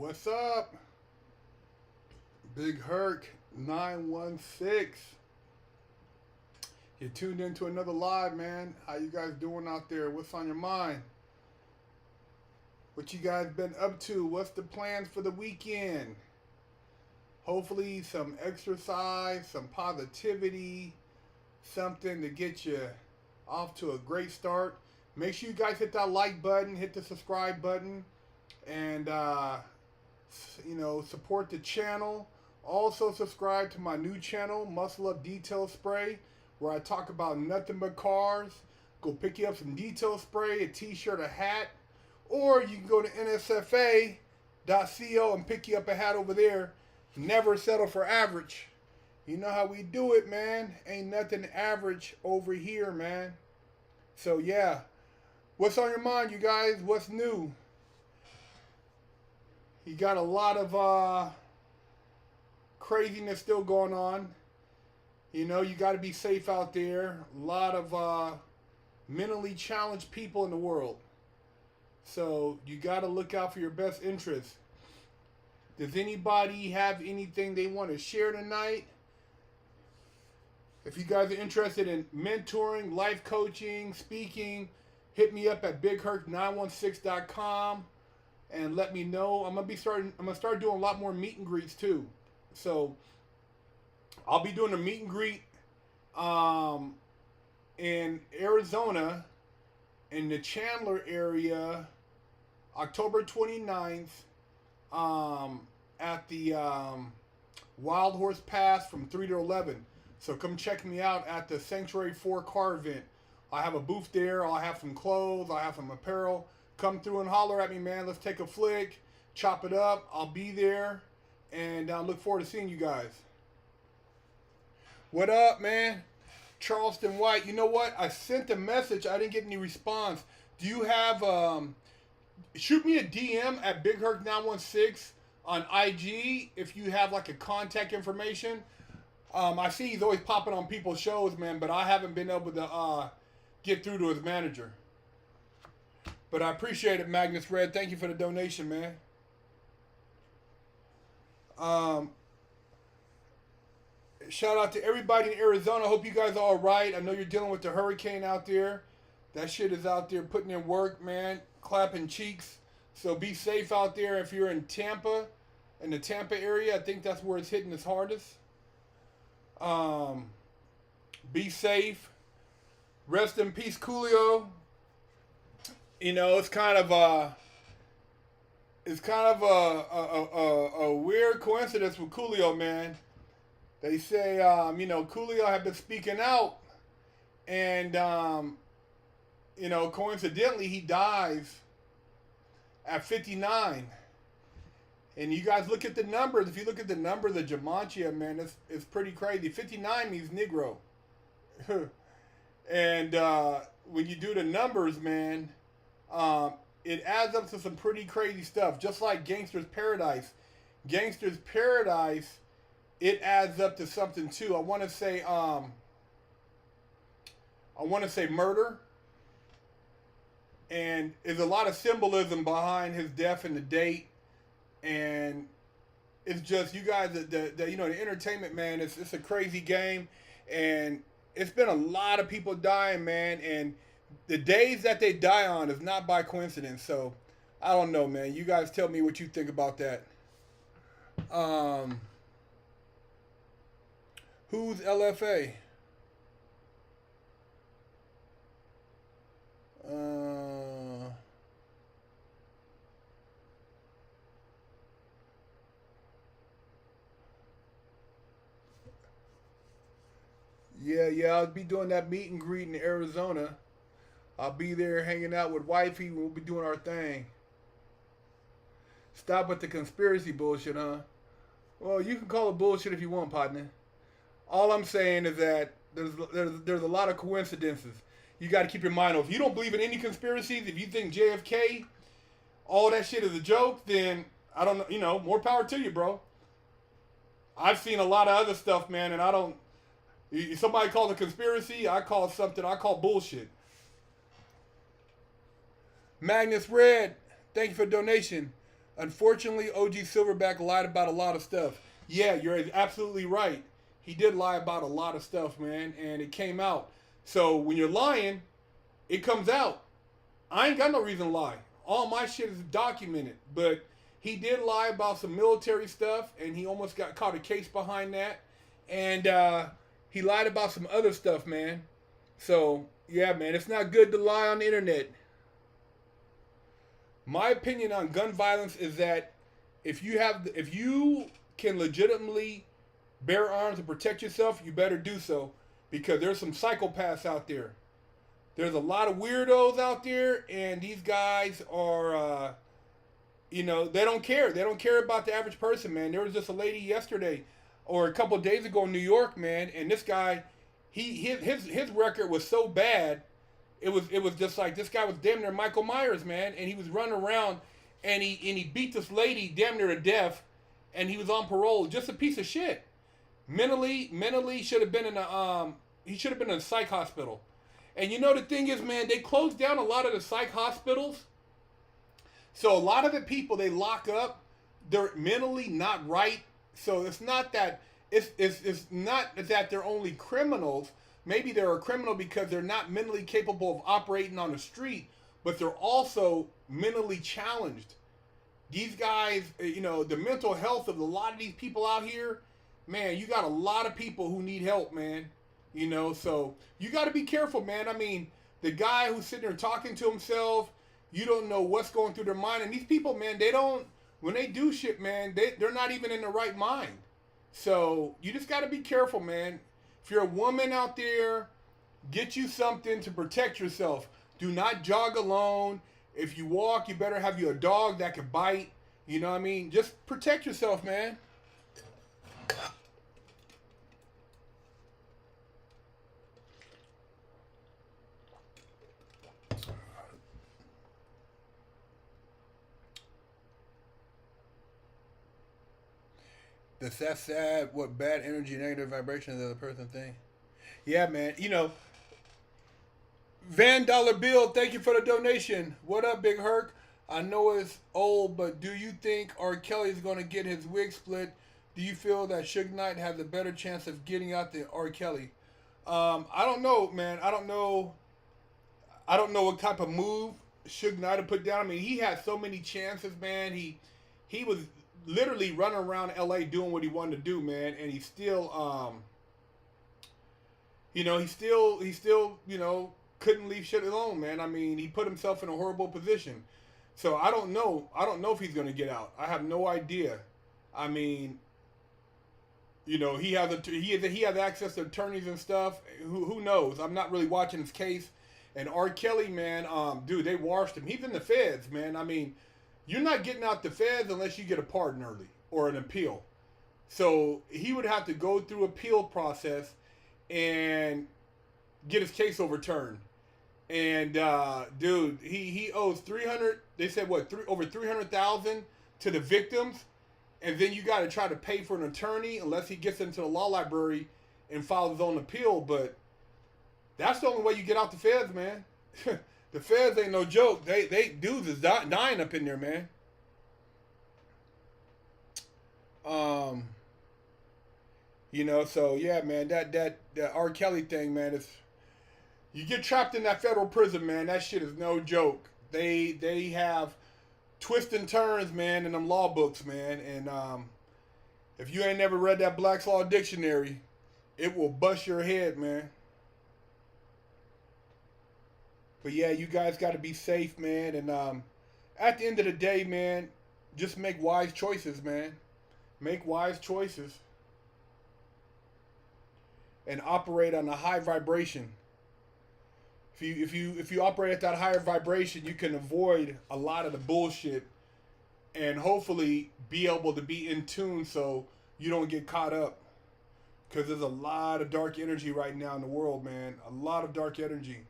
What's up? Big Herc916. You tuned into another live, man. How you guys doing out there? What's on your mind? What you guys been up to? What's the plans for the weekend? Hopefully some exercise, some positivity, something to get you off to a great start. Make sure you guys hit that like button, hit the subscribe button, and support the channel. Also subscribe to my new channel, Muscleup Detail Spray, where I talk about nothing but cars. Go pick you up some detail spray, a t-shirt, a hat, or you can go to nsfa.co and pick you up a hat over there. Never settle for average. You know how we do it, man. Ain't nothing average over here, man. So yeah, what's on your mind, you guys? What's new? You got a lot of craziness still going on. You know, you got to be safe out there. A lot of mentally challenged people in the world. So you got to look out for your best interests. Does anybody have anything they want to share tonight? If you guys are interested in mentoring, life coaching, speaking, hit me up at bigherc916.com and let me know. I'm gonna start doing a lot more meet and greets too. So I'll be doing a meet and greet in Arizona, in the Chandler area, October 29th, at the Wild Horse Pass from 3 to 11. So come check me out at the Sanctuary 4 car event. I have a booth there. I'll have some clothes. I'll have some apparel. Come through and holler at me, man. Let's take a flick, chop it up. I'll be there, and I look forward to seeing you guys. What up, man? Charleston White. You know what? I sent a message. I didn't get any response. Do you have, shoot me a DM at bigherc916 on IG if you have like a contact information. I see he's always popping on people's shows, man, but I haven't been able to get through to his manager. But I appreciate it, Magnus Red. Thank you for the donation, man. Shout out to everybody in Arizona. I hope you guys are all right. I know you're dealing with the hurricane out there. That shit is out there putting in work, man. Clapping cheeks. So be safe out there. If you're in Tampa, in the Tampa area, I think that's where it's hitting its hardest. Be safe. Rest in peace, Coolio. You know, it's kind of a weird coincidence with Coolio, man. They say, Coolio had been speaking out, and, coincidentally, he dies at 59. And you guys look at the numbers. If you look at the number of the Gematria, man, it's pretty crazy. 59 means Negro. And when you do the numbers, man, it adds up to some pretty crazy stuff. Just like Gangster's Paradise. Gangster's Paradise, it adds up to something too. I want to say murder. And there's a lot of symbolism behind his death and the date. And it's just, you guys, the entertainment, man, it's a crazy game. And it's been a lot of people dying, man. And the days that they die on is not by coincidence. So, I don't know, man. You guys tell me what you think about that. Who's LFA? Yeah, I'll be doing that meet and greet in Arizona. I'll be there hanging out with wifey. We'll be doing our thing. Stop with the conspiracy bullshit, huh? Well, you can call it bullshit if you want, partner. All I'm saying is that there's a lot of coincidences. You got to keep your mind open. If you don't believe in any conspiracies, if you think JFK, all that shit is a joke, then I don't know. More power to you, bro. I've seen a lot of other stuff, man, and I don't. Somebody calls it a conspiracy, I call it something. I call bullshit. Magnus Red, thank you for the donation. Unfortunately, OG Silverback lied about a lot of stuff. Yeah, you're absolutely right. He did lie about a lot of stuff, man, and it came out. So when you're lying, it comes out. I ain't got no reason to lie. All my shit is documented. But he did lie about some military stuff, and he almost got caught a case behind that. And he lied about some other stuff, man. So, yeah, man, it's not good to lie on the internet. My opinion on gun violence is that if you can legitimately bear arms and protect yourself, you better do so, because there's some psychopaths out there. There's a lot of weirdos out there, and these guys are, they don't care. They don't care about the average person, man. There was just a lady yesterday, or a couple of days ago in New York, man, and this guy, his record was so bad, it was just like this guy was damn near Michael Myers, man, and he was running around, and he beat this lady damn near to death, and he was on parole, just a piece of shit. Mentally should have been in he should have been in a psych hospital. And you know the thing is, man, they closed down a lot of the psych hospitals. So a lot of the people they lock up, they're mentally not right. So it's not that it's not that they're only criminals. Maybe they're a criminal because they're not mentally capable of operating on the street, but they're also mentally challenged. These guys, the mental health of a lot of these people out here, man, you got a lot of people who need help, man. So you got to be careful, man. I mean, the guy who's sitting there talking to himself, you don't know what's going through their mind. And these people, man, when they do shit, man, they're not even in the right mind. So you just got to be careful, man. If you're a woman out there, get you something to protect yourself. Do not jog alone. If you walk, you better have you a dog that can bite. You know what I mean? Just protect yourself, man. That's sad. What bad energy, negative vibration the other person think. Yeah, man. Van Dollar Bill, thank you for the donation. What up, Big Herc? I know it's old, but do you think R. Kelly is going to get his wig split? Do you feel that Suge Knight has a better chance of getting out than R. Kelly? I don't know, man. I don't know what type of move Suge Knight to put down. I mean, he had so many chances, man. He was literally running around LA doing what he wanted to do, man, and he still he still couldn't leave shit alone, man. I mean, he put himself in a horrible position. So I don't know if he's going to get out. I have no idea. I mean, he has access to attorneys and stuff. Who knows? I'm not really watching his case. And R. Kelly, man, dude, they washed him. He's in the feds, man. I mean, you're not getting out the feds unless you get a pardon early or an appeal. So he would have to go through appeal process and get his case overturned. And dude, he owes 300. They said what? Over 300,000 to the victims, and then you got to try to pay for an attorney unless he gets into the law library and files his own appeal. But that's the only way you get out the feds, man. The feds ain't no joke. They dudes is dying up in there, man. So yeah, man, that R. Kelly thing, man, is you get trapped in that federal prison, man. That shit is no joke. They have twists and turns, man, in them law books, man. And if you ain't never read that Black's Law Dictionary, it will bust your head, man. But yeah, you guys got to be safe, man. And at the end of the day, man, just make wise choices, man. Make wise choices. And operate on a high vibration. If you operate at that higher vibration, you can avoid a lot of the bullshit, and hopefully be able to be in tune so you don't get caught up. Because there's a lot of dark energy right now in the world, man. A lot of dark energy.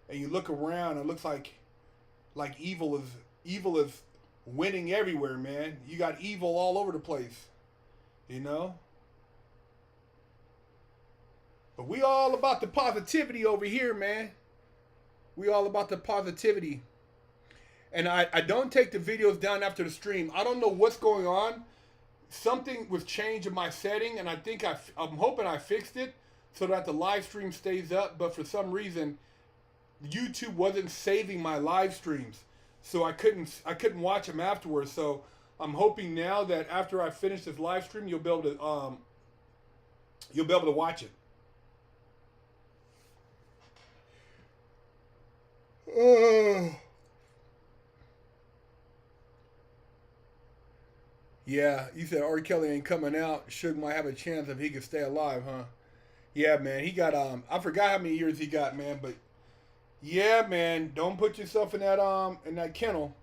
And you look around, it looks like evil is winning everywhere, man. You got evil all over the place, But we all about the positivity over here, man. We all about the positivity. and I don't take the videos down after the stream. I don't know what's going on. Something was changed in my setting, and I think I'm hoping I fixed it so that the live stream stays up. But for some reason, YouTube wasn't saving my live streams, so I couldn't watch them afterwards. So I'm hoping now that after I finish this live stream, you'll be able to watch it. Yeah, you said R. Kelly ain't coming out. Suge might have a chance if he could stay alive, huh? Yeah, man. He got I forgot how many years he got, man, but yeah, man. Don't put yourself in that kennel.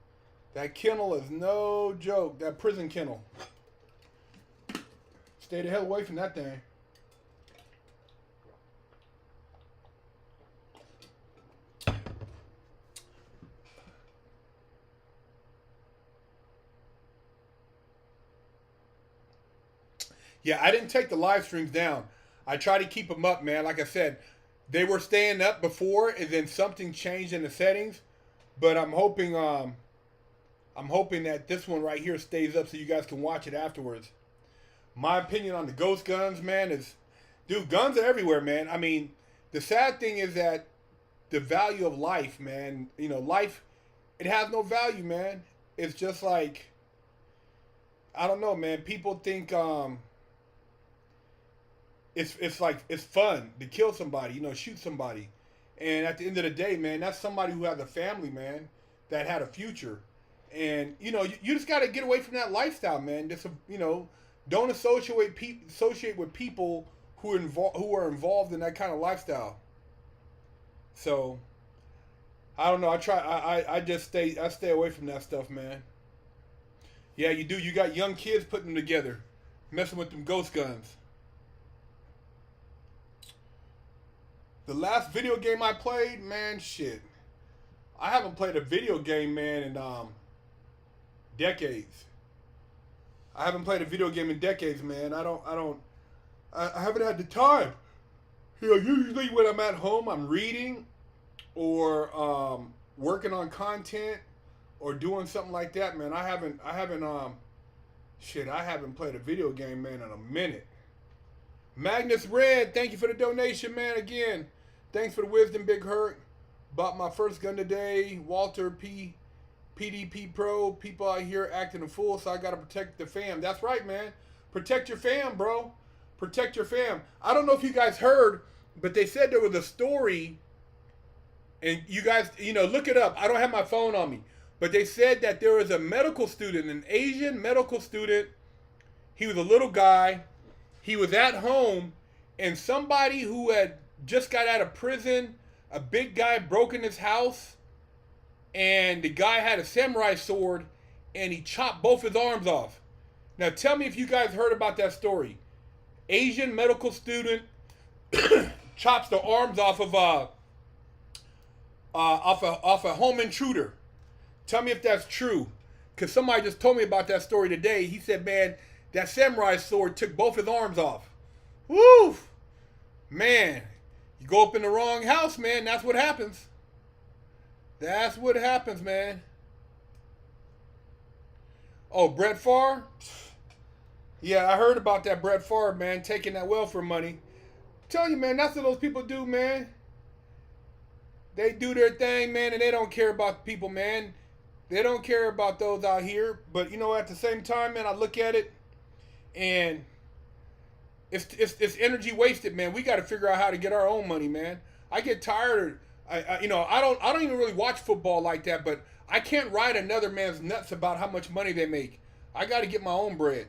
That kennel is no joke. That prison kennel. Stay the hell away from that thing. Yeah, I didn't take the live streams down. I try to keep them up, man. Like I said, they were staying up before, and then something changed in the settings. But I'm hoping that this one right here stays up so you guys can watch it afterwards. My opinion on the ghost guns, man, is, dude, guns are everywhere, man. I mean, the sad thing is that the value of life, man, you know, life, it has no value, man. It's just like, I don't know, man. People think it's like it's fun to kill somebody, you know, shoot somebody. And at the end of the day, man, that's somebody who has a family, man, that had a future. And, you know, you just got to get away from that lifestyle, man. Just, you know, don't associate with people who are involved in that kind of lifestyle. So, I don't know. I stay away from that stuff, man. Yeah, you do. You got young kids putting them together, messing with them ghost guns. The last video game I played, man, shit. I haven't played a video game, man, in decades. I haven't played a video game in decades, man. I haven't had the time. You know, usually when I'm at home, I'm reading or working on content or doing something like that, man. I haven't played a video game, man, in a minute. Magnus Red, thank you for the donation, man. Again, thanks for the wisdom, Big Herc. Bought my first gun today. Walter P. PDP Pro. People out here acting a fool, so I gotta protect the fam. That's right, man. Protect your fam, bro. Protect your fam. I don't know if you guys heard, but they said there was a story, and you guys, you know, look it up. I don't have my phone on me, but they said that there was a medical student, an Asian medical student. He was a little guy. He was at home, and somebody who had just got out of prison, a big guy, broke in his house, and the guy had a samurai sword, and he chopped both his arms off. Now tell me if you guys heard about that story. Asian medical student chops the arms off of a home intruder. Tell me if that's true, because somebody just told me about that story today. He said, man, that samurai sword took both his arms off. Woo! Man, you go up in the wrong house, man. That's what happens. That's what happens, man. Oh, Brett Favre? Yeah, I heard about that Brett Favre, man, taking that welfare money. Tell you, man, that's what those people do, man. They do their thing, man, and they don't care about people, man. They don't care about those out here. But, you know, at the same time, man, I look at it, and it's energy wasted, man. We got to figure out how to get our own money, man. I get tired. I don't even really watch football like that, but I can't ride another man's nuts about how much money they make. I got to get my own bread.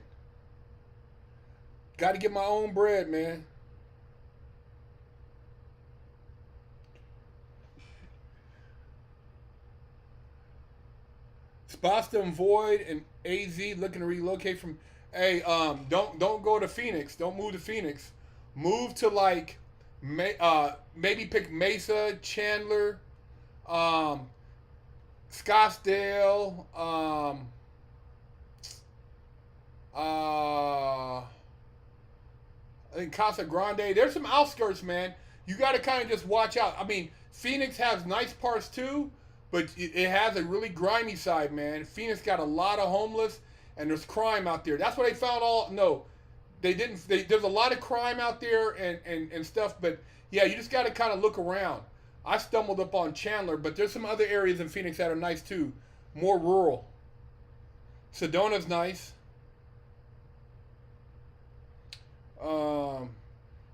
Got to get my own bread, man. Boston Void and AZ looking to relocate from. Hey, don't go to Phoenix. Don't move to Phoenix. Move to like, maybe pick Mesa, Chandler, Scottsdale, I think Casa Grande. There's some outskirts, man. You got to kind of just watch out. I mean, Phoenix has nice parts too, but it has a really grimy side, man. Phoenix got a lot of homeless, and there's crime out there. That's what they found. No, they didn't. There's a lot of crime out there and stuff, but yeah, you just got to kind of look around. I stumbled up on Chandler, but there's some other areas in Phoenix that are nice too, more rural. Sedona's nice.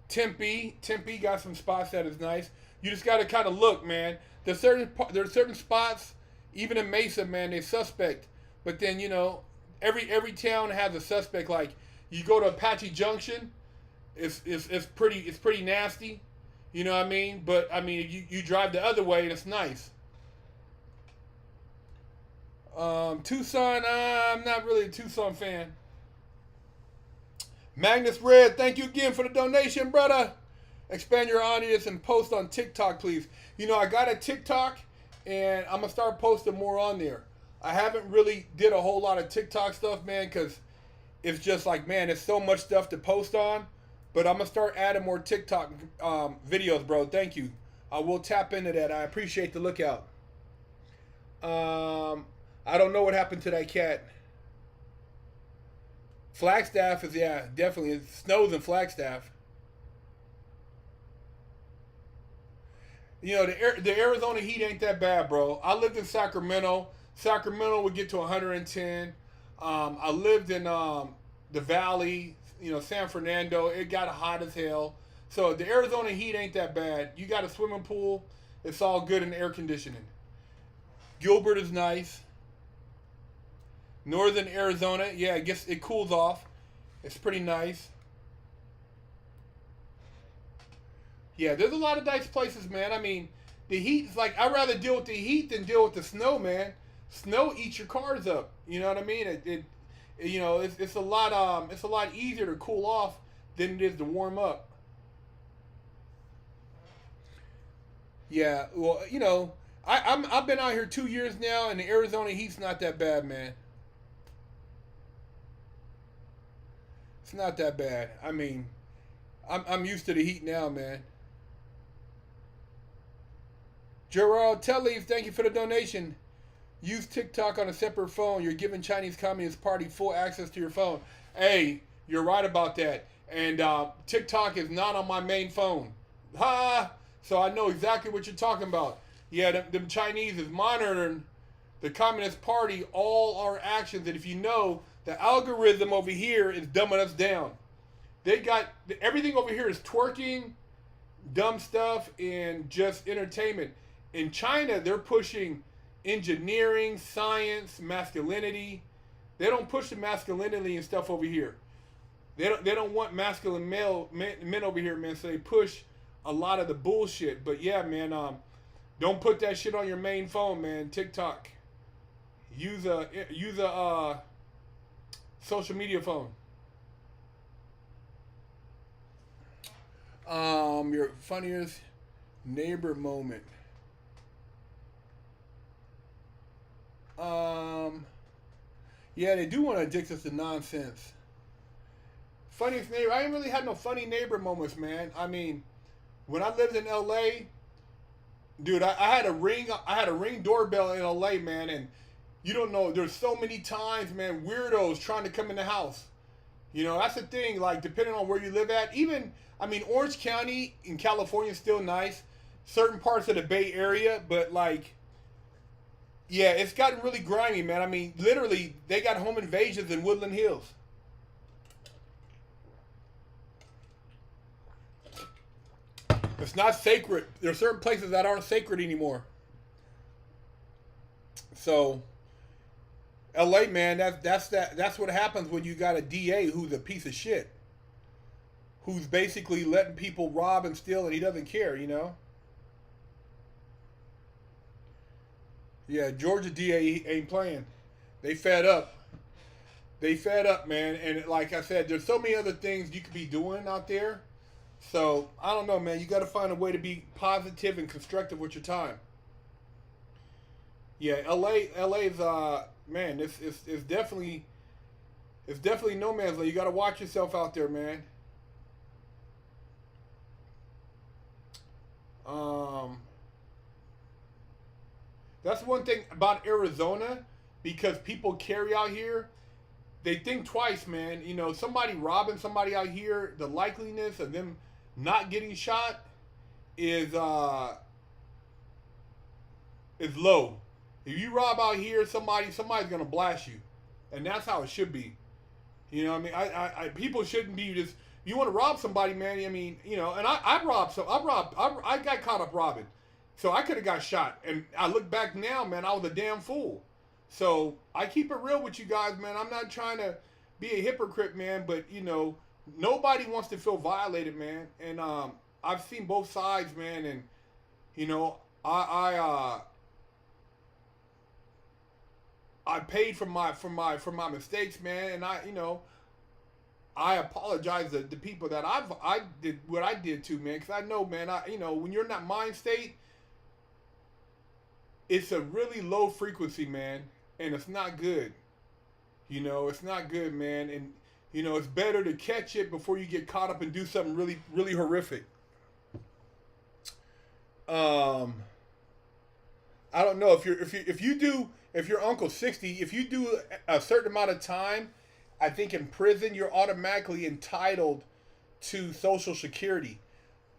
Tempe got some spots that is nice. You just got to kind of look, man. There's certain spots, even in Mesa, man, they suspect. But then, you know, every town has a suspect. Like, you go to Apache Junction, it's pretty nasty. You know what I mean? But I mean, you drive the other way and it's nice. Tucson, I'm not really a Tucson fan. Magnus Red, thank you again for the donation, brother. Expand your audience and post on TikTok, please. You know, I got a TikTok, and I'm gonna start posting more on there. I haven't really did a whole lot of TikTok stuff, man, because it's just like, man, there's so much stuff to post on. But I'm gonna start adding more TikTok videos, bro. Thank you. I will tap into that. I appreciate the lookout. I don't know what happened to that cat. Flagstaff is, yeah, definitely. It snows in Flagstaff. You know, the Arizona heat ain't that bad, bro. I lived in Sacramento. Sacramento would get to 110. I lived in the Valley, you know, San Fernando. It got hot as hell. So the Arizona heat ain't that bad. You got a swimming pool. It's all good in air conditioning. Gilbert is nice. Northern Arizona, yeah, I guess it cools off. It's pretty nice. Yeah, there's a lot of nice places, man. I mean, the heat is like, I'd rather deal with the heat than deal with the snow, man. Snow eats your cars up. You know what I mean? You know, it's a lot easier to cool off than it is to warm up. Yeah, well, you know, I've been out here 2 years now, and the Arizona heat's not that bad, man. It's not that bad. I mean, I'm used to the heat now, man. Gerald Telleves, thank you for the donation. Use TikTok on a separate phone. You're giving Chinese Communist Party full access to your phone. Hey, you're right about that. And TikTok is not on my main phone. Ha! So I know exactly what you're talking about. Yeah, them Chinese is monitoring the Communist Party, all our actions. And if you know, the algorithm over here is dumbing us down. They got everything over here is twerking, dumb stuff, and just entertainment. In China, they're pushing engineering, science, masculinity. They don't push the masculinity and stuff over here. They don't want masculine men over here, man. So they push a lot of the bullshit. But yeah, man, don't put that shit on your main phone, man. TikTok. Use a social media phone. Your funniest neighbor moment. Yeah, they do want to addict us to nonsense. Funniest neighbor. I ain't really had no funny neighbor moments, man. I mean, when I lived in LA, dude, I had a ring doorbell in LA, man, and you don't know. There's so many times, man, weirdos trying to come in the house. You know, that's the thing. Like, depending on where you live at, even, I mean, Orange County in California is still nice. Certain parts of the Bay Area, but like, yeah, it's gotten really grimy, man. I mean, literally, they got home invasions in Woodland Hills. It's not sacred. There are certain places that aren't sacred anymore. So, LA, man, that's what happens when you got a DA who's a piece of shit. Who's basically letting people rob and steal and he doesn't care, you know? Yeah, Georgia DA ain't playing. They fed up. They fed up, man. And like I said, there's so many other things you could be doing out there. So, I don't know, man. You got to find a way to be positive and constructive with your time. Yeah, LA's, man, it's definitely no man's land. You got to watch yourself out there, man. That's one thing about Arizona, because people carry out here. They think twice, man. You know, somebody robbing somebody out here, the likeliness of them not getting shot is low. If you rob out here, somebody's gonna blast you, and that's how it should be. You know, what I mean, people shouldn't be just. You want to rob somebody, man. I mean, you know, and I robbed. So I got caught up robbing, so I could have got shot. And I look back now, man, I was a damn fool. So I keep it real with you guys, man. I'm not trying to be a hypocrite, man, but you know, nobody wants to feel violated, man. And I've seen both sides, man, and you know, I paid for my mistakes, man, and I apologize to the people that I did what I did to, man, because I know, man, when you're in that mind state, it's a really low frequency, man, and it's not good. You know, it's not good, man, and you know, it's better to catch it before you get caught up and do something really, really horrific. I don't know if you're Uncle 60, if you do a certain amount of time, I think in prison, you're automatically entitled to Social Security.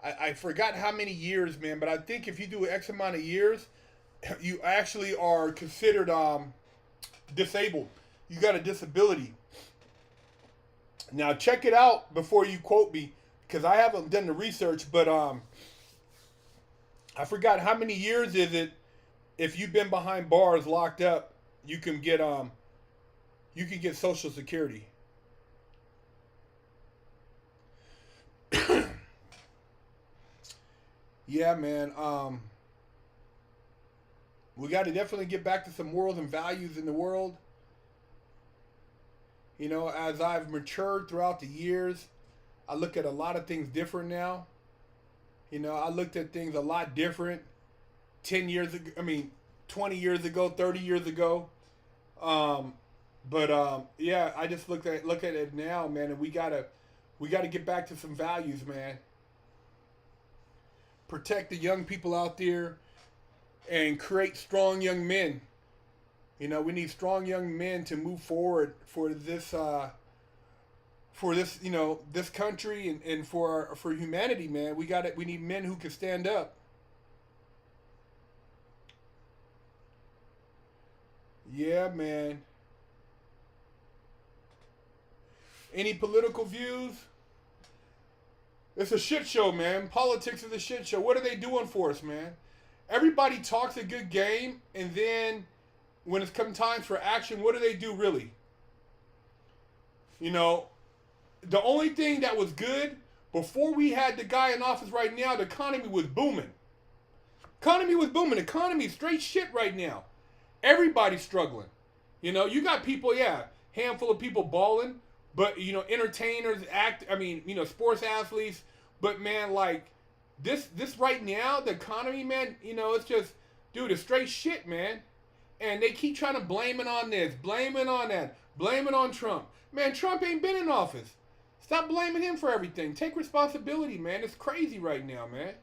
I forgot how many years, man, but I think if you do X amount of years, you actually are considered disabled. You got a disability. Now check it out before you quote me, because I haven't done the research, but I forgot how many years is it. If you've been behind bars locked up, you can get Social Security. Yeah, man. We got to definitely get back to some morals and values in the world. You know, as I've matured throughout the years, I look at a lot of things different now. You know, I looked at things a lot different 10 years ago. I mean, 20 years ago, 30 years ago. Yeah, I just look at it now, man, and we gotta get back to some values, man. Protect the young people out there and create strong young men. You know, we need strong young men to move forward for this you know, this country and for humanity, man. We need men who can stand up. Yeah, man. Any political views? It's a shit show, man. Politics is a shit show. What are they doing for us, man? Everybody talks a good game, and then when it's come time for action, what do they do really? You know, the only thing that was good before we had the guy in office right now, the economy was booming. Economy's straight shit right now. Everybody's struggling. You know, you got people, handful of people balling, but, you know, entertainers, sports athletes, but, man, like, this right now, the economy, man, you know, it's just, dude, it's straight shit, man. And they keep trying to blame it on this, blame it on that, blame it on Trump. Man, Trump ain't been in office. Stop blaming him for everything. Take responsibility, man. It's crazy right now, man.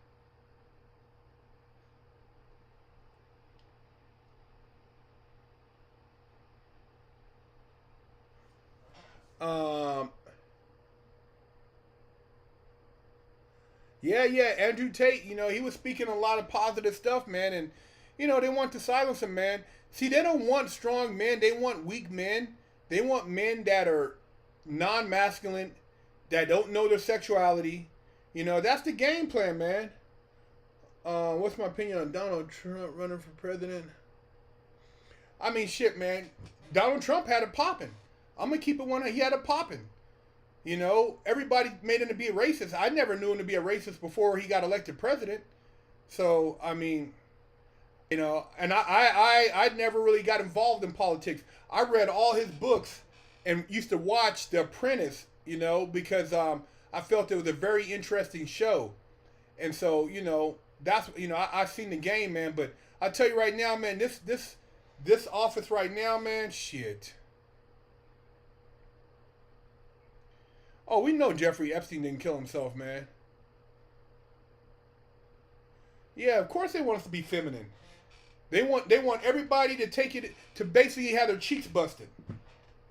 Yeah, Andrew Tate, you know, he was speaking a lot of positive stuff, man, and, you know, they want to silence him, man. See, they don't want strong men, they want weak men. They want men that are non-masculine, that don't know their sexuality. You know, that's the game plan, man. What's my opinion on Donald Trump running for president? I mean, shit, man. Donald Trump had it popping. I'm going to keep it 100. He had it popping. You know, everybody made him to be a racist. I never knew him to be a racist before he got elected president. So, I mean, you know, and I never really got involved in politics. I read all his books and used to watch The Apprentice, you know, because I felt it was a very interesting show. And so, you know, that's, you know, I've seen the game, man. But I tell you right now, man, this office right now, man, shit. Oh, we know Jeffrey Epstein didn't kill himself, man. Yeah, of course they want us to be feminine. They want everybody to take it to basically have their cheeks busted,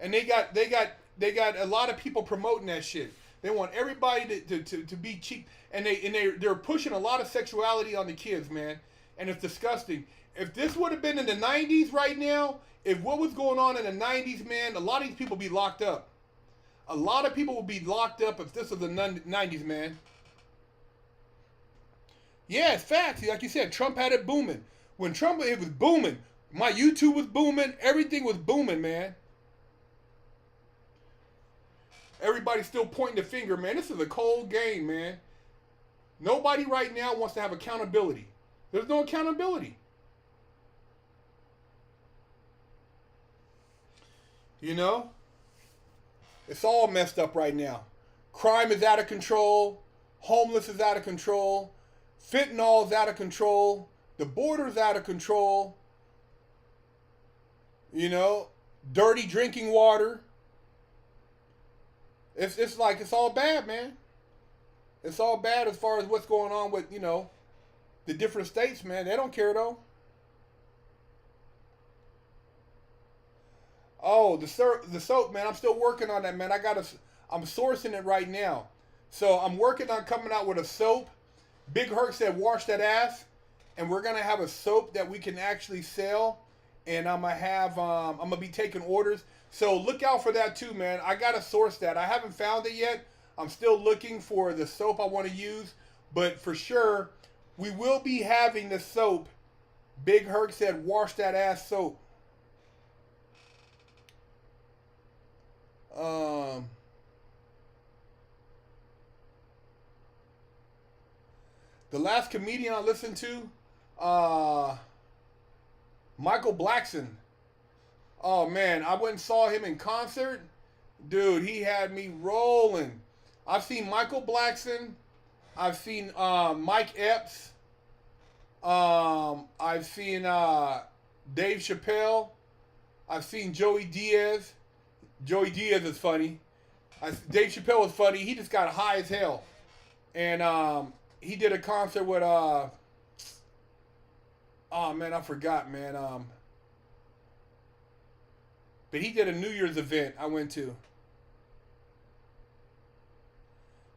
and they got a lot of people promoting that shit. They want everybody to be cheap, and they're pushing a lot of sexuality on the kids, man, and it's disgusting. If this would have been in the '90s right now, if what was going on in the '90s, man, a lot of these people would be locked up. A lot of people would be locked up if this was the '90s, man. Yeah, it's facts. Like you said, Trump had it booming. When Trump, it was booming. My YouTube was booming. Everything was booming, man. Everybody's still pointing the finger, man. This is a cold game, man. Nobody right now wants to have accountability. There's no accountability. You know? It's all messed up right now. Crime is out of control. Homeless is out of control. Fentanyl is out of control. The border's out of control. You know? Dirty drinking water. It's like it's all bad, man. It's all bad as far as what's going on with, you know, the different states, man. They don't care though. Oh, the soap, man. I'm still working on that, man. I'm sourcing it right now. So I'm working on coming out with a soap. Big Herc said, wash that ass. And we're gonna have a soap that we can actually sell. And I'm gonna be taking orders. So look out for that too, man. I gotta source that. I haven't found it yet. I'm still looking for the soap I want to use. But for sure, we will be having the soap. Big Herc said, wash that ass soap. The last comedian I listened to, Michael Blackson. Oh man, I went and saw him in concert. Dude, he had me rolling. I've seen Michael Blackson. I've seen Mike Epps. I've seen Dave Chappelle. I've seen Joey Diaz. Joey Diaz is funny. Dave Chappelle was funny. He just got high as hell. And he did a concert with oh man, I forgot, man. But he did a New Year's event I went to.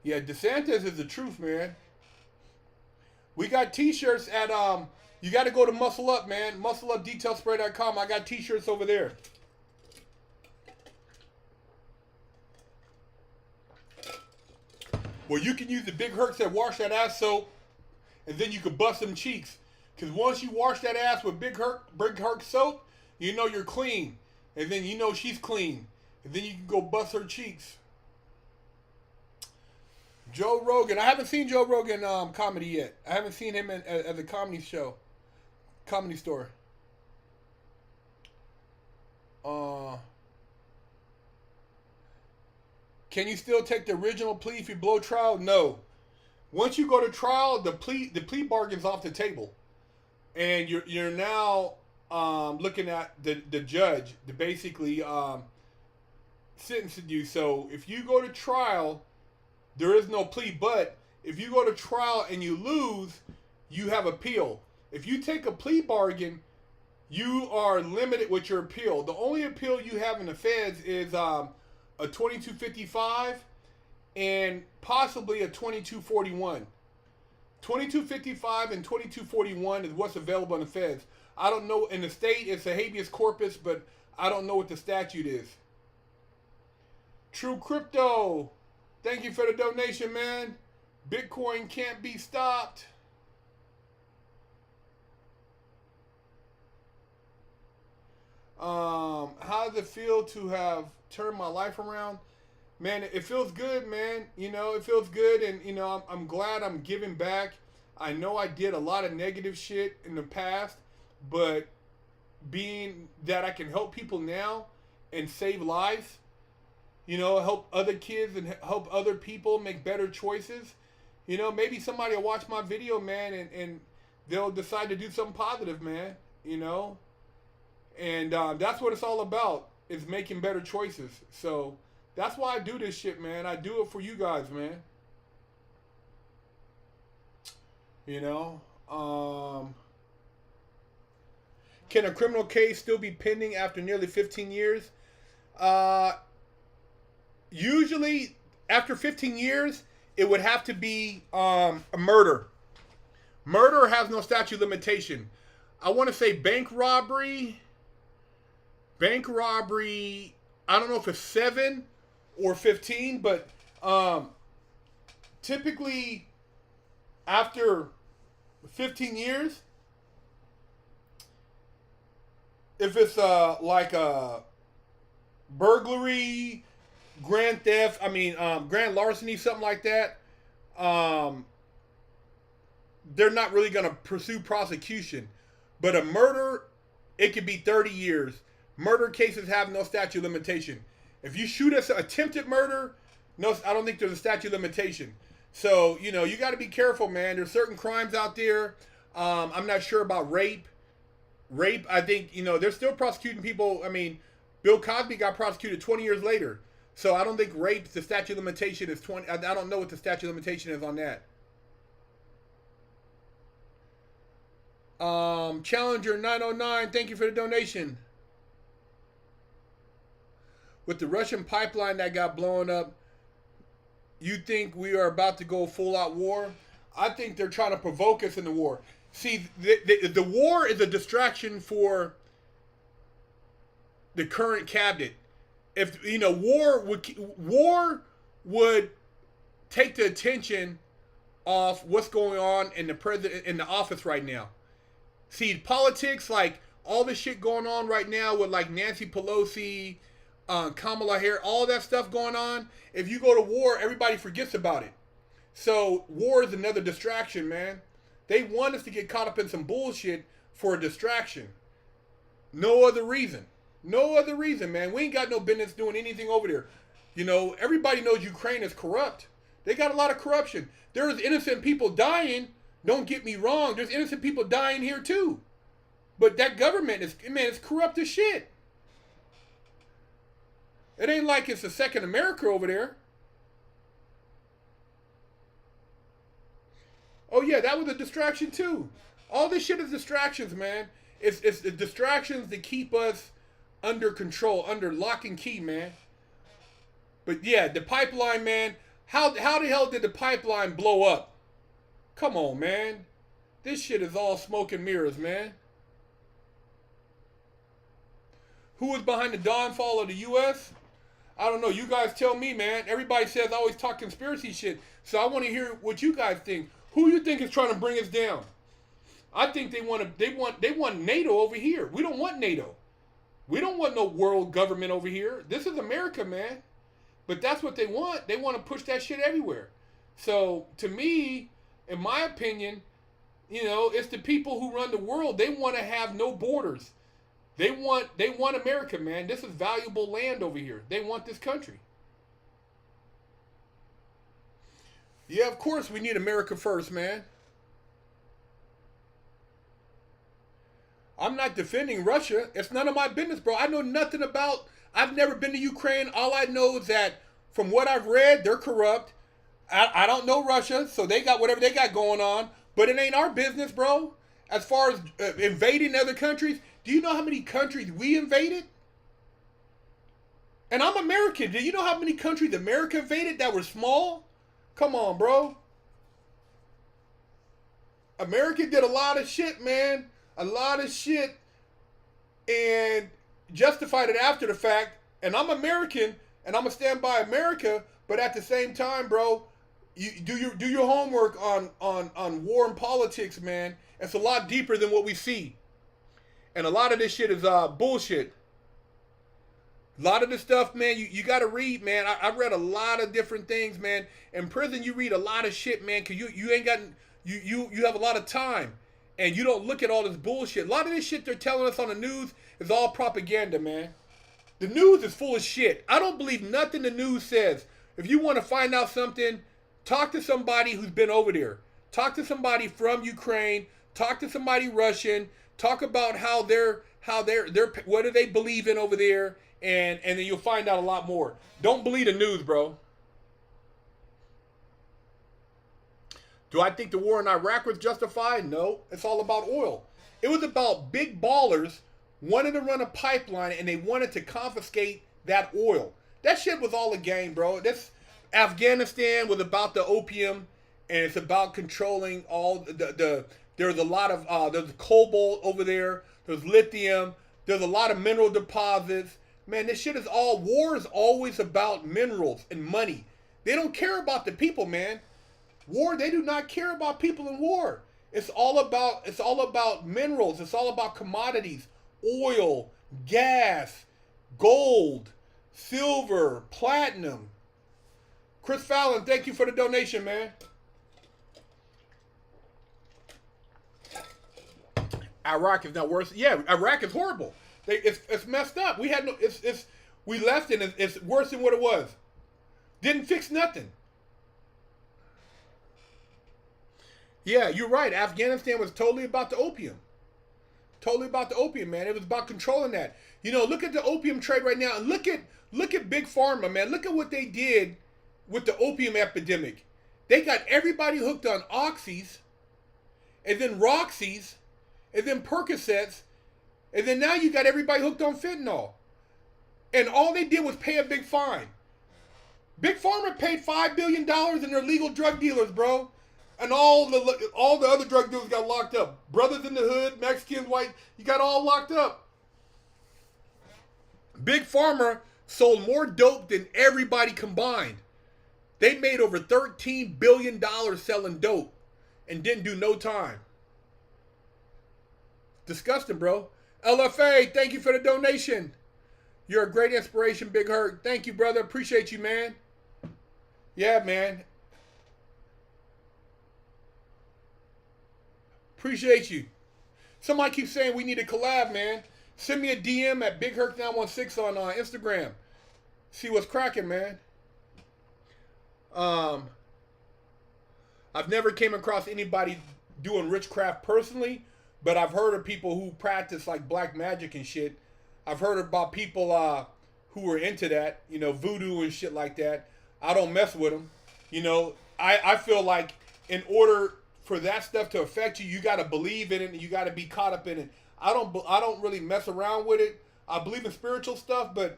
Yeah, DeSantis is the truth, man. We got t-shirts at you got to go to Muscle Up, man. MuscleUpDetailSpray.com. I got t-shirts over there. Well, you can use the Big Herc that wash that ass soap, and then you can bust them cheeks. Because once you wash that ass with Big Herc soap, you know you're clean. And then you know she's clean. And then you can go bust her cheeks. Joe Rogan. I haven't seen Joe Rogan comedy yet. I haven't seen him at the comedy show. Comedy store. Can you still take the original plea if you blow trial? No. Once you go to trial, the plea bargain's off the table. And you're now looking at the judge to basically sentencing you. So if you go to trial, there is no plea. But if you go to trial and you lose, you have appeal. If you take a plea bargain, you are limited with your appeal. The only appeal you have in the feds is a 2255 and possibly a 2241. 2255 and 2241 is what's available in the feds. I don't know, in the state it's a habeas corpus, but I don't know what the statute is. True Crypto, thank you for the donation, man. Bitcoin can't be stopped. How does it feel to have turned my life around? Man, it feels good, man. You know, it feels good, and you know, I'm glad I'm giving back. I know I did a lot of negative shit in the past, but being that I can help people now and save lives, you know, help other kids and help other people make better choices. You know, maybe somebody will watch my video, man, and they'll decide to do something positive, man. You know, and that's what it's all about, is making better choices. So that's why I do this shit, man. I do it for you guys, man. You know, Can a criminal case still be pending after nearly 15 years? Usually, after 15 years, it would have to be a murder. Murder has no statute of limitation. I want to say bank robbery. Bank robbery, I don't know if it's 7 or 15, but typically after 15 years, if it's like a burglary, grand theft, grand larceny, something like that, they're not really going to pursue prosecution. But a murder, it could be 30 years. Murder cases have no statute of limitation. If you shoot us attempted murder, no, I don't think there's a statute of limitation. So, you got to be careful, man. There's certain crimes out there. I'm not sure about rape. Rape, I think, they're still prosecuting people. Bill Cosby got prosecuted 20 years later. So I don't think rape, the statute of limitation is 20. I don't know what the statute of limitation is on that. Challenger909, thank you for the donation. With the Russian pipeline that got blown up, you think we are about to go full-out war? I think they're trying to provoke us in the war. See, the war is a distraction for the current cabinet. If war would take the attention off what's going on in the office right now. See, politics, like all this shit going on right now with like Nancy Pelosi, Kamala Harris, all that stuff going on. If you go to war, everybody forgets about it. So war is another distraction, man. They want us to get caught up in some bullshit for a distraction. No other reason. No other reason, man. We ain't got no business doing anything over there. Everybody knows Ukraine is corrupt. They got a lot of corruption. There's innocent people dying. Don't get me wrong. There's innocent people dying here too. But that government it's corrupt as shit. It ain't like it's a second America over there. Oh yeah, that was a distraction too. All this shit is distractions, man. It's the distractions that keep us under control, under lock and key, man. But yeah, the pipeline, man. How the hell did the pipeline blow up? Come on, man. This shit is all smoke and mirrors, man. Who was behind the downfall of the U.S.? I don't know. You guys tell me, man. Everybody says I always talk conspiracy shit. So I want to hear what you guys think. Who you think is trying to bring us down? I think they want NATO over here. We don't want NATO. We don't want no world government over here. This is America, man. But that's what they want. They want to push that shit everywhere. So to me, in my opinion, it's the people who run the world. They want to have no borders. They want America, man. This is valuable land over here. They want this country. Yeah, of course we need America first, man. I'm not defending Russia. It's none of my business, bro. I know nothing about... I've never been to Ukraine. All I know is that from what I've read, they're corrupt. I don't know Russia, so they got whatever they got going on. But it ain't our business, bro. As far as invading other countries, do you know how many countries we invaded? And I'm American. Do you know how many countries America invaded that were small? Come on, bro. America did a lot of shit, man. A lot of shit. And justified it after the fact. And I'm American, and I'm going to stand by America. But at the same time, bro, you do your homework on war and politics, man. It's a lot deeper than what we see. And a lot of this shit is bullshit. A lot of this stuff, man, you got to read, man. I've read a lot of different things, man. In prison, you read a lot of shit, man, because you ain't got... You have a lot of time. And you don't look at all this bullshit. A lot of this shit they're telling us on the news is all propaganda, man. The news is full of shit. I don't believe nothing the news says. If you want to find out something, talk to somebody who's been over there. Talk to somebody from Ukraine. Talk to somebody Russian. Talk about how they're what do they believe in over there, and then you'll find out a lot more. Don't believe the news, bro. Do I think the war in Iraq was justified? No. It's all about oil. It was about big ballers wanted to run a pipeline and they wanted to confiscate that oil. That shit was all a game, bro. This Afghanistan was about the opium, and it's about controlling all the there's a lot of there's cobalt over there, there's lithium, there's a lot of mineral deposits. Man, this shit is all, war is always about minerals and money. They don't care about the people, man. War, they do not care about people in war. It's all about minerals. It's all about commodities, oil, gas, gold, silver, platinum. Chris Fallon, thank you for the donation, man. Iraq is not worse. Yeah, Iraq is horrible. It's messed up. We left and it's worse than what it was. Didn't fix nothing. Yeah, you're right. Afghanistan was totally about the opium. Totally about the opium, man. It was about controlling that. You know, look at the opium trade right now. Look at Big Pharma, man. Look at what they did with the opium epidemic. They got everybody hooked on oxys, and then roxys, and then Percocets, and then now you got everybody hooked on fentanyl. And all they did was pay a big fine. Big Pharma paid $5 billion in their legal drug dealers, bro. And all the other drug dealers got locked up. Brothers in the Hood, Mexicans, white, you got all locked up. Big Pharma sold more dope than everybody combined. They made over $13 billion selling dope and didn't do no time. Disgusting, bro. LFA, thank you for the donation. You're a great inspiration, Big Herc. Thank you, brother. Appreciate you, man. Yeah, man. Appreciate you. Somebody keeps saying we need a collab, man. Send me a DM at Big Herc916 on Instagram. See what's cracking, man. I've never came across anybody doing witchcraft personally, but I've heard of people who practice like black magic and shit. I've heard about people who are into that, you know, voodoo and shit like that. I don't mess with them. You know, I feel like in order for that stuff to affect you, you got to believe in it and you got to be caught up in it. I don't really mess around with it. I believe in spiritual stuff, but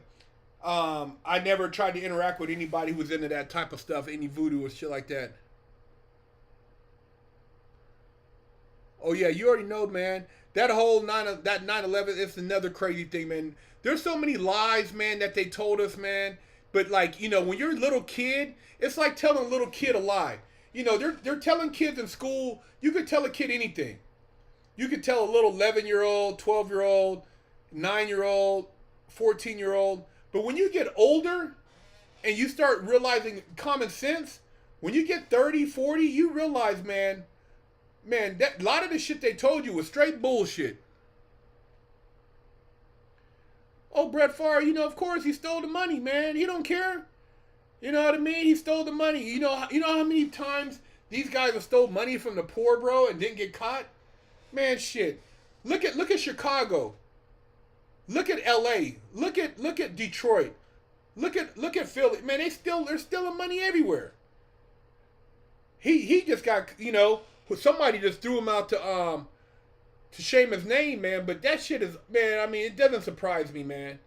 I never tried to interact with anybody who was into that type of stuff, any voodoo or shit like that. Oh yeah, you already know, man. That whole 9/11, it's another crazy thing, man. There's so many lies, man, that they told us, man. But like, you know, when you're a little kid, it's like telling a little kid a lie. You know, they're telling kids in school, you could tell a kid anything. You could tell a little 11-year-old, 12-year-old, 9-year-old, 14-year-old. But when you get older and you start realizing common sense, when you get 30, 40, you realize, man, that a lot of the shit they told you was straight bullshit. Oh, Brett Favre, you know, of course he stole the money, man. He don't care. You know what I mean? He stole the money. You know how many times these guys have stole money from the poor, bro, and didn't get caught? Man, shit. Look at Chicago. Look at LA. Look at Detroit. Look at Philly. Man, they're stealing money everywhere. He just got, you know, somebody just threw him out to shame his name, man. But that shit is, man, I mean, it doesn't surprise me, man.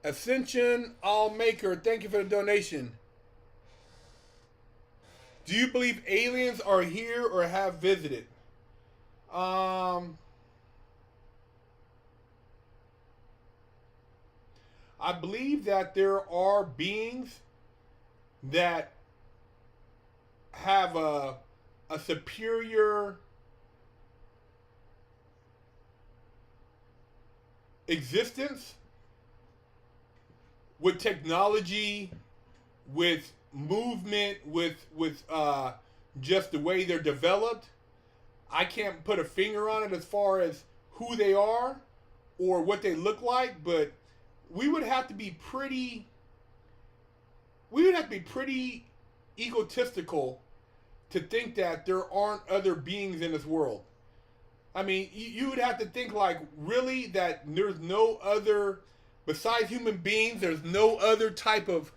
Ascension Allmaker, thank you for the donation. Do you believe aliens are here or have visited? I believe that there are beings that have a superior existence with technology, with movement, with just the way they're developed. I can't put a finger on it as far as who they are or what they look like, but we would have to be pretty egotistical to think that there aren't other beings in this world. I mean, you would have to think like, really, that there's no other, besides human beings, there's no other type of,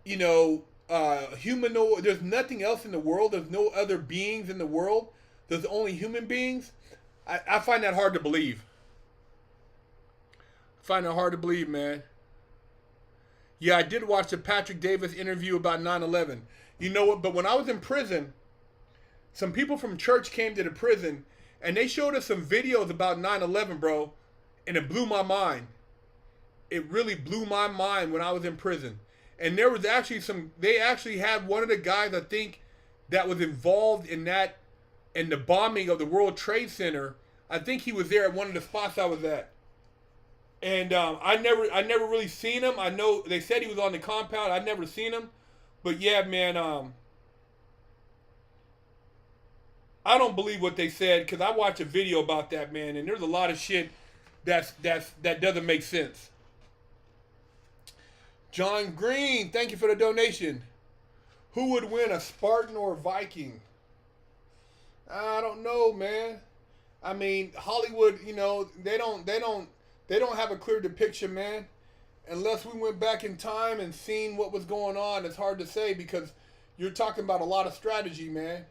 you know, humanoid. There's nothing else in the world. There's no other beings in the world. There's only human beings. I find that hard to believe. I find it hard to believe, man. Yeah, I did watch the Patrick Davis interview about 9/11. You know what? But when I was in prison, some people from church came to the prison, and they showed us some videos about 9/11, bro, and it blew my mind. It really blew my mind when I was in prison. And there was actually they actually had one of the guys, I think, that was involved in the bombing of the World Trade Center. I think he was there at one of the spots I was at. And I never really seen him. I know they said he was on the compound. I'd never seen him. But yeah, man, I don't believe what they said, because I watched a video about that, man, and there's a lot of shit that doesn't make sense. John Green, thank you for the donation. Who would win, a Spartan or a Viking? I don't know, man. I mean, Hollywood, you know, they don't have a clear depiction, man. Unless we went back in time and seen what was going on, it's hard to say, because you're talking about a lot of strategy, man.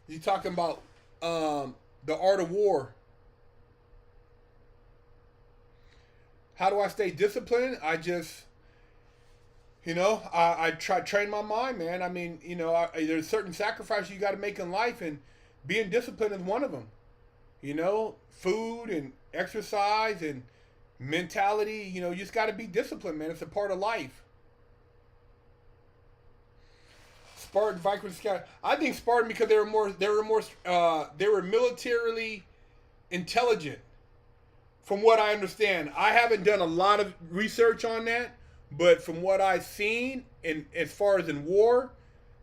You're talking about the art of war. How do I stay disciplined? I just, you know, I train my mind, man. I mean, you know, there's certain sacrifices you got to make in life, and being disciplined is one of them. You know, food and exercise and mentality. You know, you just got to be disciplined, man. It's a part of life. Spartan, Viking, Scout. I think Spartan, because they were militarily intelligent, from what I understand. I haven't done a lot of research on that, but from what I've seen, and as far as in war,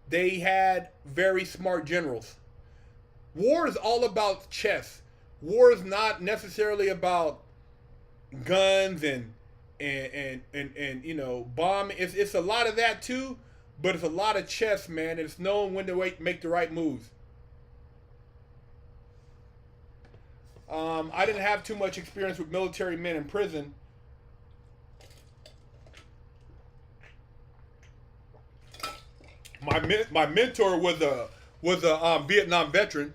they had very smart generals. War is all about chess. War is not necessarily about guns and you know, bombing. It's a lot of that too. But it's a lot of chess, man. It's knowing when to make the right moves. I didn't have too much experience with military men in prison. My mentor was a Vietnam veteran.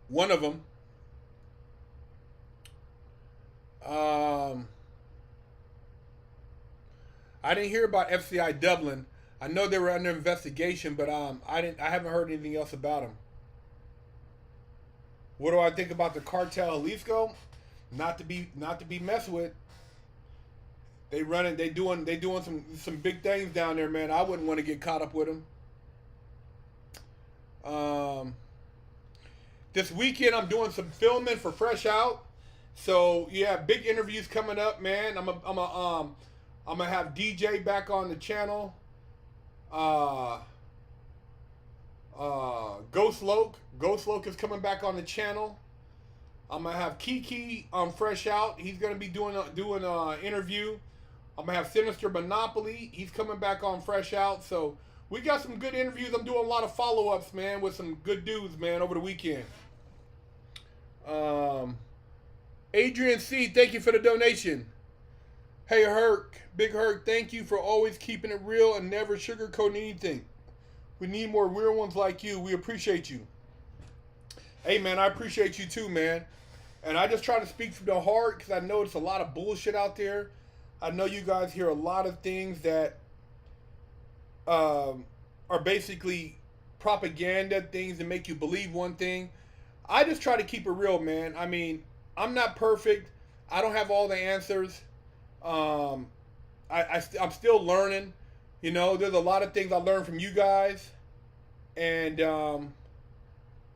One of them. I didn't hear about FCI Dublin. I know they were under investigation, but I haven't heard anything else about them. What do I think about the cartel Jalisco? Not to be messed with. They doing some big things down there, man. I wouldn't want to get caught up with them. This weekend I'm doing some filming for Fresh Out. So yeah, big interviews coming up, man. I'm gonna have DJ back on the channel. Ghost Loke is coming back on the channel. I'm gonna have Kiki on Fresh Out. He's gonna be doing an interview. I'm gonna have Sinister Monopoly. He's coming back on Fresh Out. So we got some good interviews. I'm doing a lot of follow-ups, man, with some good dudes, man, over the weekend. Adrian C, thank you for the donation. Hey Herc, Big Herc, thank you for always keeping it real and never sugarcoating anything. We need more real ones like you. We appreciate you. Hey man, I appreciate you too, man. And I just try to speak from the heart, because I know it's a lot of bullshit out there. I know you guys hear a lot of things that are basically propaganda, things that make you believe one thing. I just try to keep it real, man. I mean, I'm not perfect. I don't have all the answers. I'm still learning. You know, there's a lot of things I learned from you guys. And,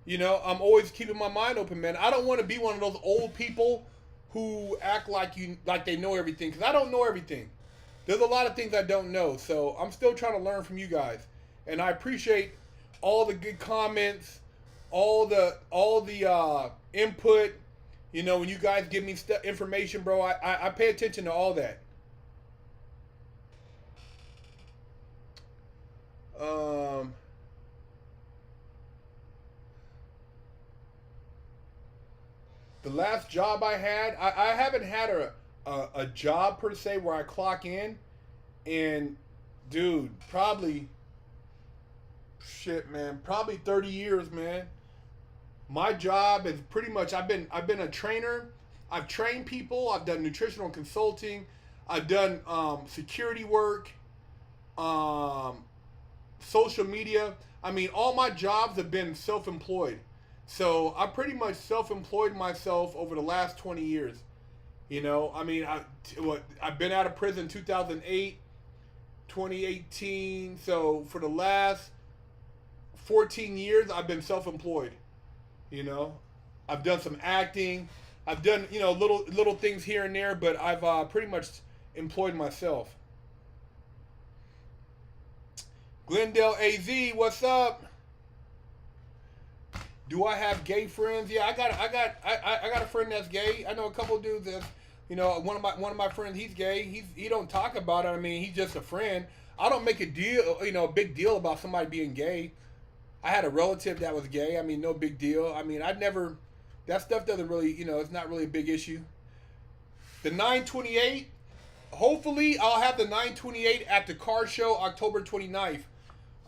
you know, I'm always keeping my mind open, man. I don't want to be one of those old people who act like they know everything, because I don't know everything. There's a lot of things I don't know. So I'm still trying to learn from you guys. And I appreciate all the good comments, all the input. You know, when you guys give me information, bro, I pay attention to all that. The last job I had, I haven't had a job per se where I clock in and Dude, probably shit, man. Probably 30 years, man. My job is pretty much I've been a trainer. I've trained people. I've done nutritional consulting. I've done security work, um, social media. I mean, all my jobs have been self-employed. So I pretty much self-employed myself over the last 20 years. You know, I mean, I've been out of prison 2008, 2018. So for the last 14 years, I've been self-employed. You know, I've done some acting. I've done, you know, little things here and there, but I've pretty much employed myself. Glendale AZ, what's up? Do I have gay friends? Yeah, I got a friend that's gay. I know a couple of dudes that's, you know, one of my friends, he's gay. He don't talk about it. I mean, he's just a friend. I don't make a deal, you know, a big deal about somebody being gay. I had a relative that was gay. I mean, no big deal. I mean, that stuff doesn't really, you know, it's not really a big issue. The 928, hopefully I'll have the 928 at the car show October 29th.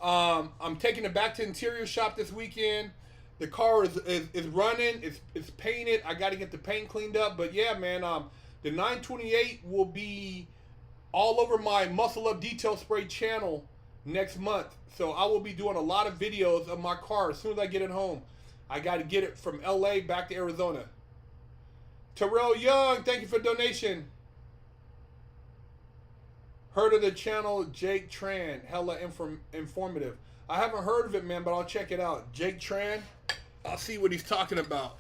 I'm taking it back to interior shop this weekend. The car is running. It's painted. I got to get the paint cleaned up. But yeah, man, the 928 will be all over my Muscleup Detail Spray channel next month. So I will be doing a lot of videos of my car as soon as I get it home. I got to get it from LA back to Arizona. Terrell Young, thank you for the donation. Heard of the channel Jake Tran, hella informative. I haven't heard of it, man, but I'll check it out. Jake Tran, I'll see what he's talking about.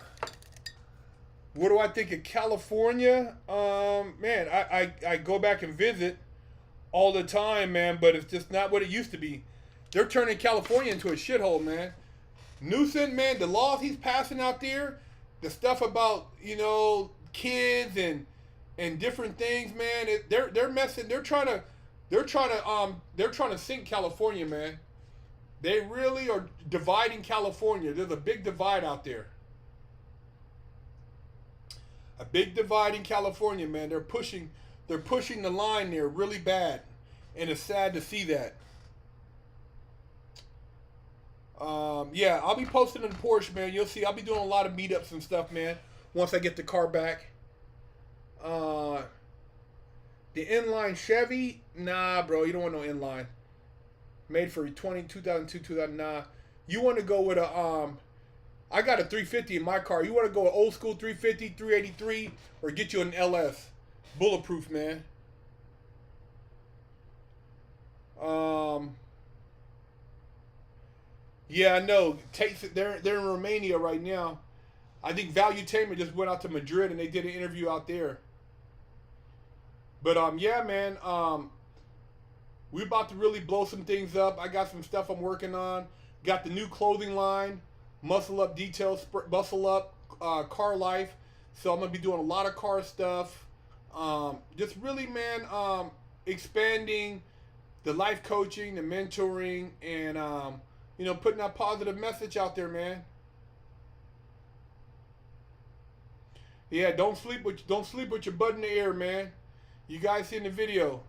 What do I think of California? Man, I go back and visit all the time, man, but it's just not what it used to be. They're turning California into a shithole, man. Newsom, man, the laws he's passing out there, the stuff about, you know, kids and different things, man. They're messing. They're trying to sink California, man. They really are dividing California. There's a big divide out there. A big divide in California, man. They're pushing the line there really bad, and it's sad to see that. Yeah, I'll be posting in the Porsche, man. You'll see. I'll be doing a lot of meetups and stuff, man. Once I get the car back. The inline Chevy, nah, bro. You don't want no inline. Made for 2002, 2000, nah. You want to go with a I got a 350 in my car. You want to go with old school 350, 383, or get you an LS, bulletproof, man. Yeah, I know. They're in Romania right now. I think Valuetainment just went out to Madrid and they did an interview out there. But yeah, man. We're about to really blow some things up. I got some stuff I'm working on. Got the new clothing line, Muscleup Detail, Muscleup Car Life. So I'm gonna be doing a lot of car stuff. Just really, man, expanding the life coaching, the mentoring, and you know, putting that positive message out there, man. Yeah, don't sleep with your butt in the air, man. You guys see in the video.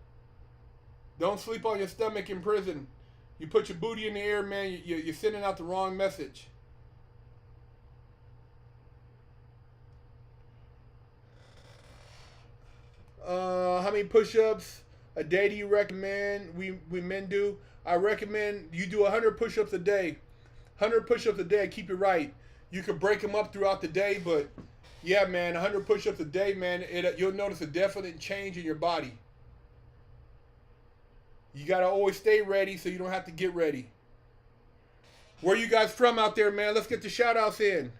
Don't sleep on your stomach in prison. You put your booty in the air, man. You're sending out the wrong message. How many push-ups a day do you recommend we men do? I recommend you do 100 push-ups a day. 100 push-ups a day. Keep it right. You can break them up throughout the day, but yeah, man, 100 push-ups a day, man. You'll notice a definite change in your body. You gotta always stay ready so you don't have to get ready. Where you guys from out there, man? Let's get the shout-outs in.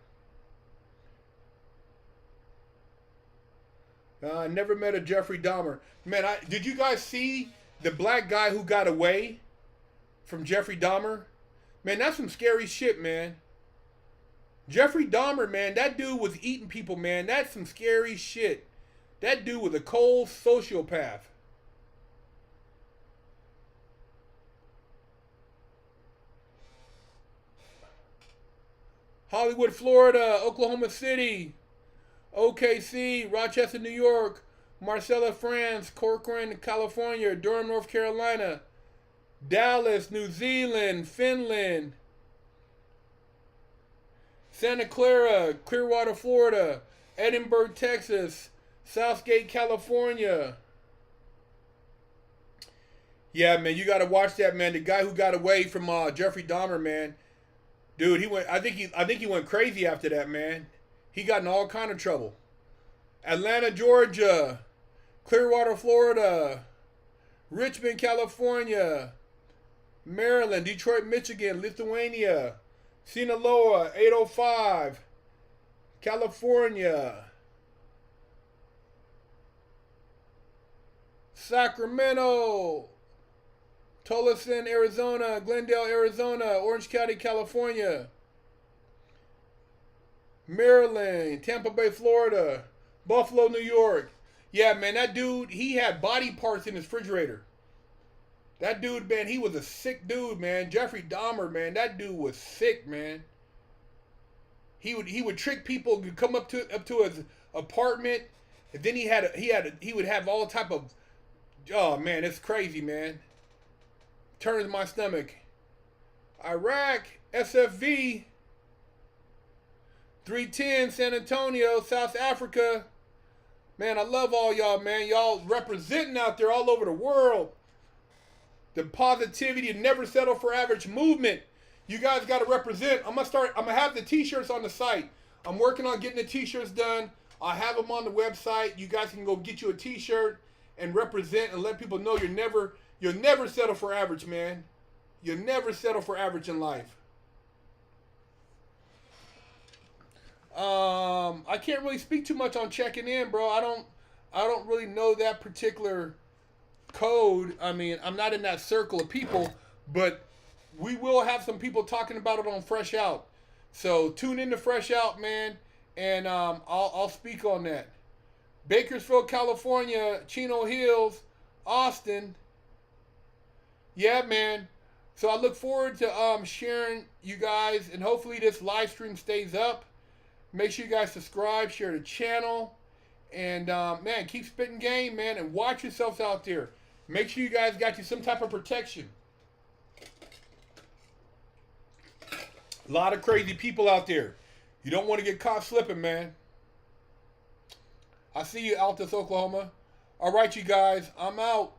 I never met a Jeffrey Dahmer. Man, did you guys see the black guy who got away from Jeffrey Dahmer? Man, that's some scary shit, man. Jeffrey Dahmer, man, that dude was eating people, man. That's some scary shit. That dude was a cold sociopath. Hollywood, Florida, Oklahoma City, OKC, Rochester, New York, Marcella, France, Corcoran, California, Durham, North Carolina, Dallas, New Zealand, Finland, Santa Clara, Clearwater, Florida, Edinburgh, Texas, Southgate, California. Yeah, man, you got to watch that, man. The guy who got away from Jeffrey Dahmer, man. Dude, he went. I think he went crazy after that, man. He got in all kind of trouble. Atlanta, Georgia, Clearwater, Florida, Richmond, California, Maryland, Detroit, Michigan, Lithuania, Sinaloa, 805, California, Sacramento, Tolleson, Arizona, Glendale, Arizona, Orange County, California, Maryland, Tampa Bay, Florida, Buffalo, New York. Yeah, man, that dude, he had body parts in his refrigerator. That dude, man, he was a sick dude, man. Jeffrey Dahmer, man, that dude was sick, man. He would trick people to come up to his apartment, and then he would have all type of, oh man, it's crazy, man. Turns my stomach. Iraq, SFV, 310, San Antonio, South Africa. Man, I love all y'all, man. Y'all representing out there all over the world. The positivity and never settle for average movement. You guys got to represent. I'm gonna have the t-shirts on the site. I'm working on getting the t-shirts done. I have them on the website. You guys can go get you a t-shirt and represent and let people know you'll never settle for average, man. You'll never settle for average in life. I can't really speak too much on checking in, bro. I don't really know that particular code. I mean, I'm not in that circle of people, but we will have some people talking about it on Fresh Out. So tune in to Fresh Out, man, and I'll speak on that. Bakersfield, California, Chino Hills, Austin. Yeah, man. So I look forward to sharing you guys, and hopefully this live stream stays up. Make sure you guys subscribe, share the channel, and man, keep spitting game, man, and watch yourselves out there. Make sure you guys got you some type of protection. A lot of crazy people out there. You don't want to get caught slipping, man. I see you, Altus, Oklahoma. All right, you guys, I'm out.